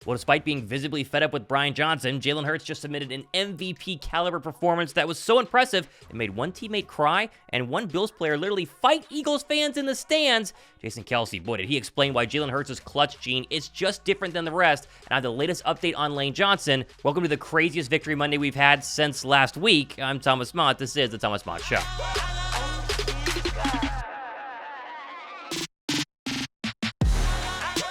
Well, despite being visibly fed up with Brian Johnson, Jalen Hurts just submitted an MVP-caliber performance that was so impressive it made one teammate cry and one Bills player literally fight Eagles fans in the stands. Jason Kelce, boy, did he explain why Jalen Hurts' clutch gene is just different than the rest, and I have the latest update on Lane Johnson. Welcome to the craziest Victory Monday we've had since last week. I'm Thomas Mott. This is the Thomas Mott Show.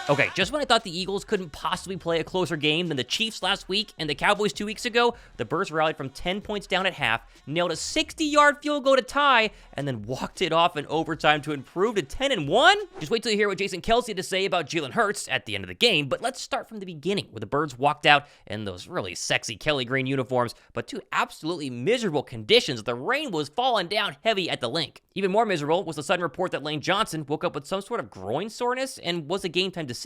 Okay, just when I thought the Eagles couldn't possibly play a closer game than the Chiefs last week and the Cowboys 2 weeks ago, the Birds rallied from 10 points down at half, nailed a 60-yard field goal to tie, and then walked it off in overtime to improve to 10-1? Just wait till you hear what Jason Kelce had to say about Jalen Hurts at the end of the game, but let's start from the beginning, where the Birds walked out in those really sexy Kelly green uniforms, but to absolutely miserable conditions. The rain was falling down heavy at the Link. Even more miserable was the sudden report that Lane Johnson woke up with some sort of groin soreness and was a game-time decision.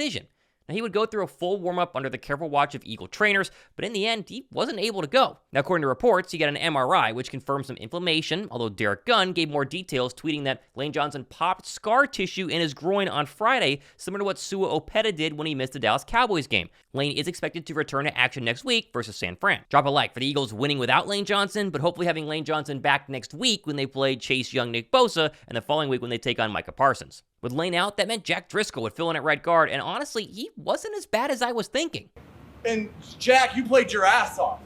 Now, he would go through a full warm-up under the careful watch of Eagle trainers, but in the end, he wasn't able to go. Now, according to reports, he got an MRI, which confirmed some inflammation, although Derek Gunn gave more details, tweeting that Lane Johnson popped scar tissue in his groin on Friday, similar to what Sua Opeta did when he missed the Dallas Cowboys game. Lane is expected to return to action next week versus San Fran. Drop a like for the Eagles winning without Lane Johnson, but hopefully having Lane Johnson back next week when they play Chase Young, Nick Bosa, and the following week when they take on Micah Parsons. With Lane out, that meant Jack Driscoll would fill in at right guard, and honestly, he wasn't as bad as I was thinking. And Jack, you played your ass off.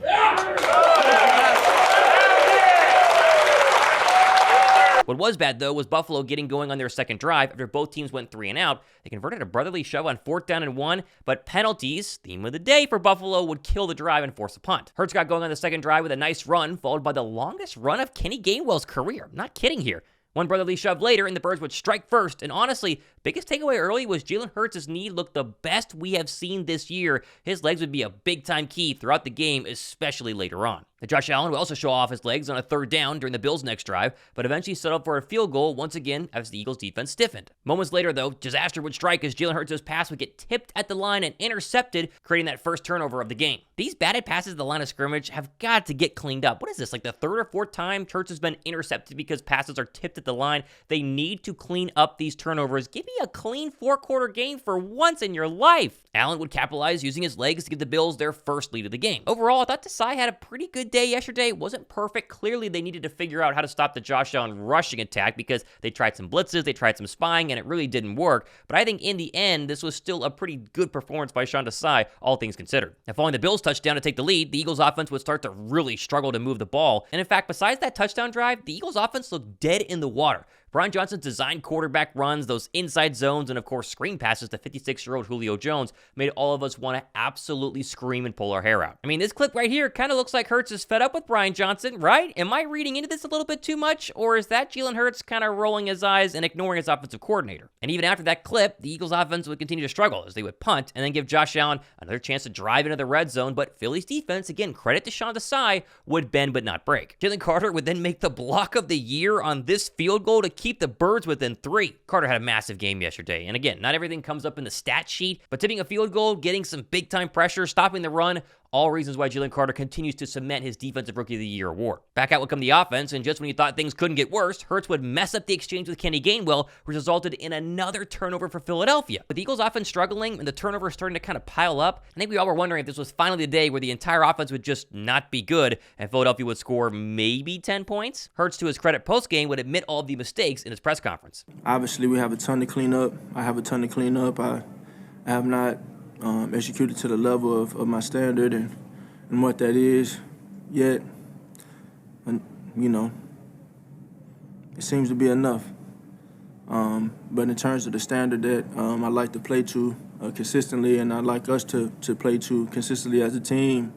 What was bad, though, was Buffalo getting going on their second drive after both teams went 3 and out. They converted a brotherly shove on 4th down and 1, but penalties, theme of the day for Buffalo, would kill the drive and force a punt. Hurts got going on the second drive with a nice run, followed by the longest run of Kenny Gainwell's career. I'm not kidding here. One brotherly shove later, and the Birds would strike first. And honestly, biggest takeaway early was Jalen Hurts' knee looked the best we have seen this year. His legs would be a big-time key throughout the game, especially later on. Now, Josh Allen would also show off his legs on a 3rd down during the Bills' next drive, but eventually settled for a field goal once again as the Eagles' defense stiffened. Moments later, though, disaster would strike as Jalen Hurts' pass would get tipped at the line and intercepted, creating that first turnover of the game. These batted passes at the line of scrimmage have got to get cleaned up. What is this, like the 3rd or 4th time Hurts has been intercepted because passes are tipped at the line? They need to clean up these turnovers. Give me a clean 4-quarter game for once in your life. Allen would capitalize using his legs to give the Bills their first lead of the game. Overall, I thought Desai had a pretty good day yesterday. It wasn't perfect. Clearly, they needed to figure out how to stop the Josh Allen rushing attack because they tried some blitzes, they tried some spying, and it really didn't work. But I think in the end, this was still a pretty good performance by Sean Desai, all things considered. Now, following the Bills' touchdown to take the lead, the Eagles' offense would start to really struggle to move the ball. And in fact, besides that touchdown drive, the Eagles' offense looked dead in the water. Brian Johnson's designed quarterback runs, those inside zones, and of course screen passes to 56-year-old Julio Jones made all of us want to absolutely scream and pull our hair out. I mean, this clip right here kind of looks like Hurts is fed up with Brian Johnson, right? Am I reading into this a little bit too much? Or is that Jalen Hurts kind of rolling his eyes and ignoring his offensive coordinator? And even after that clip, the Eagles offense would continue to struggle as they would punt and then give Josh Allen another chance to drive into the red zone, but Philly's defense, again, credit to Sean Desai, would bend but not break. Jalen Carter would then make the block of the year on this field goal to keep the Birds within 3. Carter had a massive game yesterday, and again, not everything comes up in the stat sheet, but tipping a field goal, getting some big-time pressure, stopping the run, all reasons why Jalen Carter continues to cement his Defensive Rookie of the Year award. Back out would come the offense, and just when you thought things couldn't get worse, Hurts would mess up the exchange with Kenny Gainwell, which resulted in another turnover for Philadelphia. With the Eagles offense struggling and the turnovers starting to kind of pile up, I think we all were wondering if this was finally the day where the entire offense would just not be good, and Philadelphia would score maybe 10 points. Hurts, to his credit post-game, would admit all of the mistakes in his press conference. Obviously, we have a ton to clean up. I have a ton to clean up. I have not executed to the level of my standard and what that is yet. And, you know, it seems to be enough. But in terms of the standard that I like to play to consistently, and I like us to play to consistently as a team,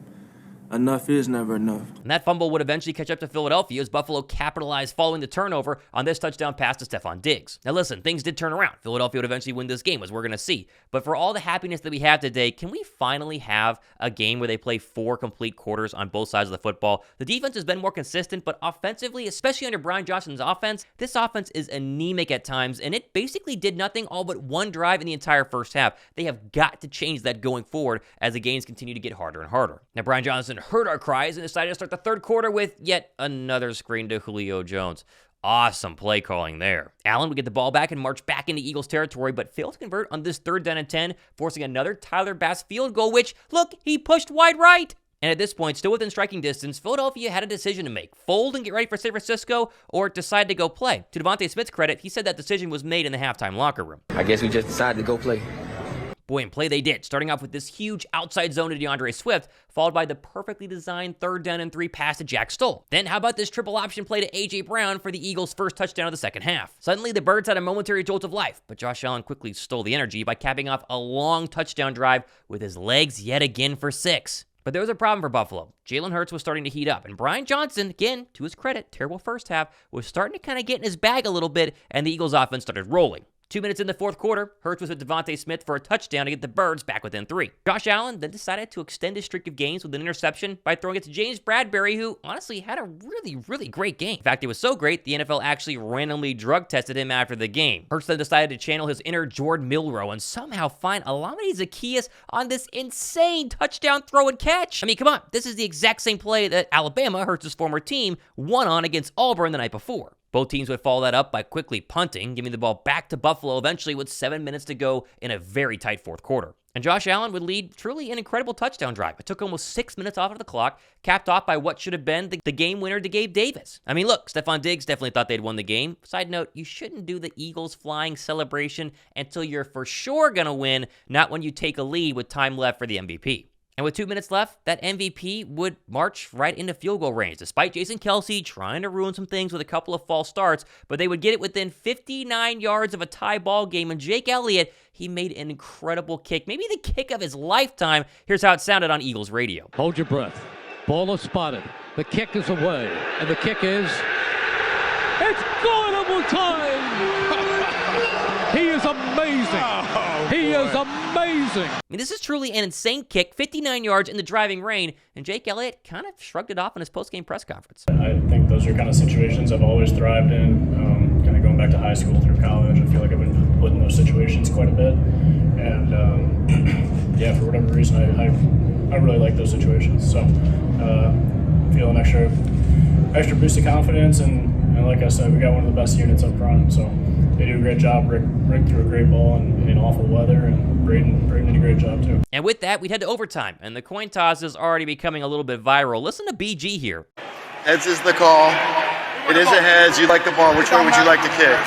enough is never enough. And that fumble would eventually catch up to Philadelphia as Buffalo capitalized following the turnover on this touchdown pass to Stefon Diggs. Now listen, things did turn around. Philadelphia would eventually win this game, as we're going to see. But for all the happiness that we have today, can we finally have a game where they play 4 complete quarters on both sides of the football? The defense has been more consistent, but offensively, especially under Brian Johnson's offense, this offense is anemic at times, and it basically did nothing all but one drive in the entire first half. They have got to change that going forward as the games continue to get harder and harder. Now, Brian Johnson heard our cries and decided to start the third quarter with yet another screen to Julio Jones. Awesome play calling there. Allen would get the ball back and march back into Eagles territory, but failed to convert on this 3rd down and 10, forcing another Tyler Bass field goal, which, look, he pushed wide right. And at this point, still within striking distance, Philadelphia had a decision to make. Fold and get ready for San Francisco, or decide to go play. To Devontae Smith's credit, he said that decision was made in the halftime locker room. I guess we just decided to go play. Boy, and play they did, starting off with this huge outside zone to DeAndre Swift, followed by the perfectly designed 3rd down and 3 pass to Jack Stoll. Then how about this triple option play to A.J. Brown for the Eagles' first touchdown of the second half? Suddenly, the Birds had a momentary jolt of life, but Josh Allen quickly stole the energy by capping off a long touchdown drive with his legs yet again for 6. But there was a problem for Buffalo. Jalen Hurts was starting to heat up, and Brian Johnson, again, to his credit, terrible first half, was starting to kind of get in his bag a little bit, and the Eagles' offense started rolling. 2 minutes in the 4th quarter, Hurts was with Devontae Smith for a touchdown to get the Birds back within 3. Josh Allen then decided to extend his streak of games with an interception by throwing it to James Bradberry, who honestly had a really great game. In fact, it was so great, the NFL actually randomly drug tested him after the game. Hurts then decided to channel his inner Jordan Milroe and somehow find Alameda Zaccheaus on this insane touchdown throw and catch. I mean, come on, this is the exact same play that Alabama, Hurts' former team, won on against Auburn the night before. Both teams would follow that up by quickly punting, giving the ball back to Buffalo eventually with 7 minutes to go in a very tight 4th quarter. And Josh Allen would lead truly an incredible touchdown drive. It took almost 6 minutes off of the clock, capped off by what should have been the game winner to Gabe Davis. I mean, look, Stefon Diggs definitely thought they'd won the game. Side note, you shouldn't do the Eagles flying celebration until you're for sure going to win, not when you take a lead with time left for the MVP. And with 2 minutes left, that MVP would march right into field goal range, despite Jason Kelce trying to ruin some things with a couple of false starts, but they would get it within 59 yards of a tie ball game, and Jake Elliot, he made an incredible kick, maybe the kick of his lifetime. Here's how it sounded on Eagles radio. Hold your breath. Ball is spotted. The kick is away, and the kick is... It's going over time! He is amazing! He is amazing! I mean, this is truly an insane kick, 59 yards in the driving rain, and Jake Elliott kind of shrugged it off in his post-game press conference. I think those are kind of situations I've always thrived in, kind of going back to high school through college. I feel like I've been put in those situations quite a bit, and yeah, for whatever reason, I really like those situations. So feeling extra boost of confidence, and like I said, we got one of the best units up front, so they do a great job. Rick threw a great ball in awful weather, and Braden did a great job too. And with that, we'd head to overtime, and the coin toss is already becoming a little bit viral. Listen to BG here. Heads is the call. It is a heads. You like the ball. Which way would you like to kick?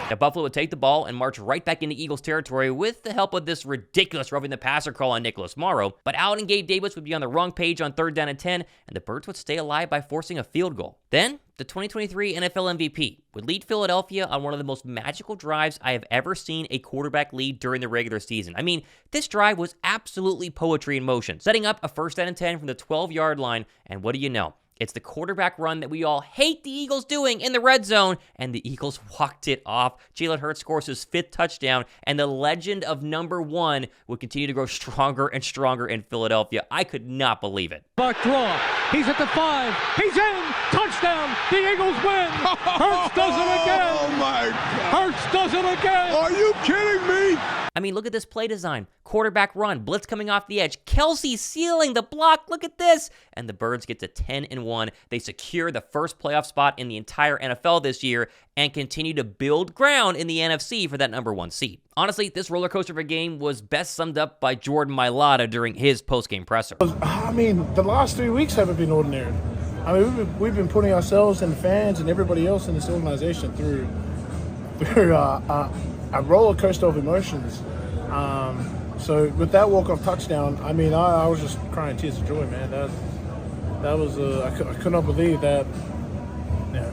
Now, Buffalo would take the ball and march right back into Eagles territory with the help of this ridiculous roughing the passer call on Nicholas Morrow. But Allen and Gabe Davis would be on the wrong page on 3rd down and 10, and the Birds would stay alive by forcing a field goal. Then, the 2023 NFL MVP would lead Philadelphia on one of the most magical drives I have ever seen a quarterback lead during the regular season. I mean, this drive was absolutely poetry in motion, setting up a 1st down and 10 from the 12-yard line, and what do you know? It's the quarterback run that we all hate the Eagles doing in the red zone, and the Eagles walked it off. Jalen Hurts scores his 5th touchdown, and the legend of number 1 would continue to grow stronger and stronger in Philadelphia. I could not believe it. Back draw. He's at the 5. He's in. Touchdown. The Eagles win. Hurts does it again. Oh my God. Hurts does it again. Are you kidding me? I mean, look at this play design. Quarterback run, blitz coming off the edge, Kelce sealing the block, look at this. And the Birds get to 10-1. They secure the first playoff spot in the entire NFL this year and continue to build ground in the NFC for that number 1 seed. Honestly, this roller coaster of a game was best summed up by Jordan Mailata during his post-game presser. I mean, the last 3 weeks haven't been ordinary. I mean, we've been putting ourselves and the fans and everybody else in this organization through a roller coaster of emotions. So with that walk-off touchdown, I mean, I was just crying tears of joy, man. That was I could not believe that. Yeah,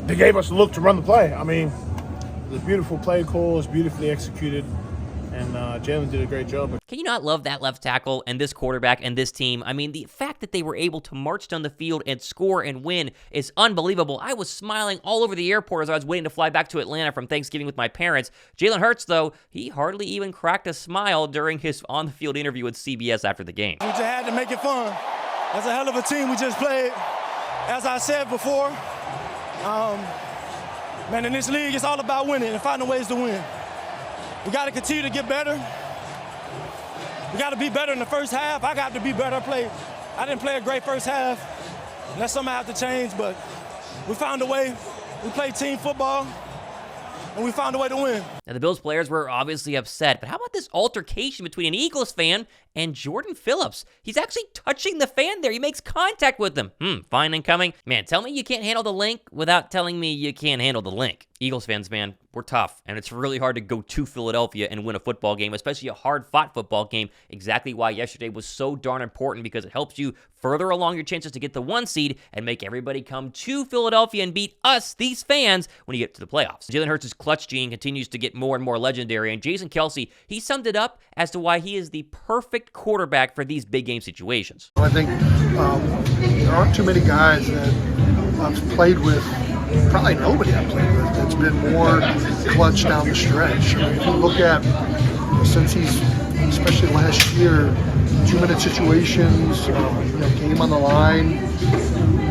they gave us a look to run the play. I mean, it was a beautiful play call, it was beautifully executed, and Jalen did a great job. Can you not love that left tackle and this quarterback and this team? I mean, the fact that they were able to march down the field and score and win is unbelievable. I was smiling all over the airport as I was waiting to fly back to Atlanta from Thanksgiving with my parents. Jalen Hurts, though, he hardly even cracked a smile during his on-the-field interview with CBS after the game. We just had to make it fun. That's a hell of a team we just played. As I said before, man, in this league, it's all about winning and finding ways to win. We got to continue to get better. We got to be better in the first half. I got to be better. I didn't play a great first half. And that's something I have to change, but we found a way. We played team football, and we found a way to win. Now, the Bills players were obviously upset, but how about this altercation between an Eagles fan and Jordan Phillips? He's actually touching the fan there. He makes contact with them. Fine incoming. Man, tell me you can't handle the link without telling me you can't handle the link. Eagles fans, man, we're tough, and it's really hard to go to Philadelphia and win a football game, especially a hard-fought football game. Exactly why yesterday was so darn important, because it helps you further along your chances to get the 1 seed and make everybody come to Philadelphia and beat us, these fans, when you get to the playoffs. Jalen Hurts' clutch gene continues to get more and more legendary, and Jason Kelce, he summed it up as to why he is the perfect quarterback for these big game situations. I think there aren't too many guys that I've played with, probably nobody I've played with, that's been more clutch down the stretch. I mean, if you look at, since he's, especially last year, 2-minute situations, game on the line,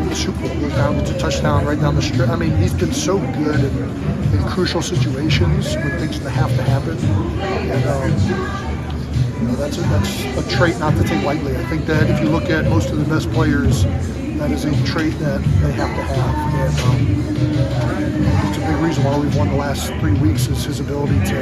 the Super Bowl goes down to touchdown right down the stretch. I mean, he's been so good in crucial situations when things have to happen. And that's a trait not to take lightly. I think that if you look at most of the best players, that is a trait that they have to have. And it's a big reason why we've won the last 3 weeks is his ability to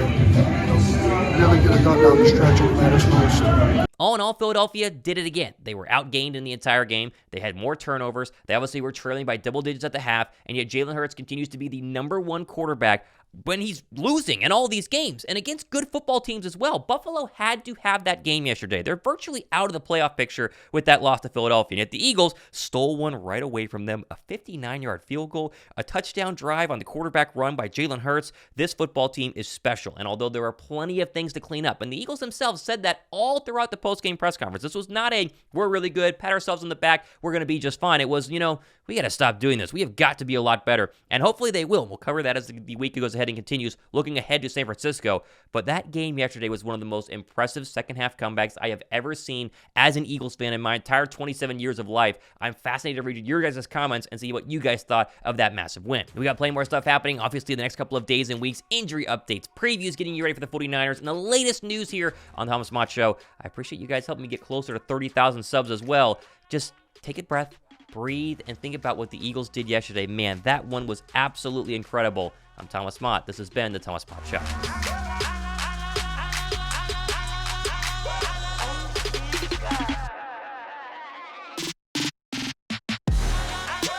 really get it done down the stretch when it matters most. All in all, Philadelphia did it again. They were outgained in the entire game. They had more turnovers. They obviously were trailing by double digits at the half, and yet Jalen Hurts continues to be the #1 quarterback when he's losing in all these games and against good football teams as well. Buffalo had to have that game yesterday. They're virtually out of the playoff picture with that loss to Philadelphia, and yet the Eagles stole one right away from them. A 59-yard field goal, a touchdown drive on the quarterback run by Jalen Hurts. This football team is special, and although there are plenty of things to clean up, and the Eagles themselves said that all throughout the post-game press conference, this was not a, we're really good, pat ourselves on the back, we're going to be just fine. It was, we got to stop doing this. We have got to be a lot better, and hopefully they will. We'll cover that as the week goes ahead and continues, looking ahead to San Francisco. But that game yesterday was one of the most impressive second-half comebacks I have ever seen as an Eagles fan in my entire 27 years of life. I'm fascinated to read your guys' comments and see what you guys thought of that massive win. We got plenty more stuff happening, obviously, the next couple of days and weeks. Injury updates, previews, getting you ready for the 49ers, and the latest news here on the Thomas Mott Show. I appreciate you guys helping me get closer to 30,000 subs as well. Just take a breath, breathe, and think about what the Eagles did yesterday. Man, that one was absolutely incredible. I'm Thomas Mott. This has been the Thomas Mott Show.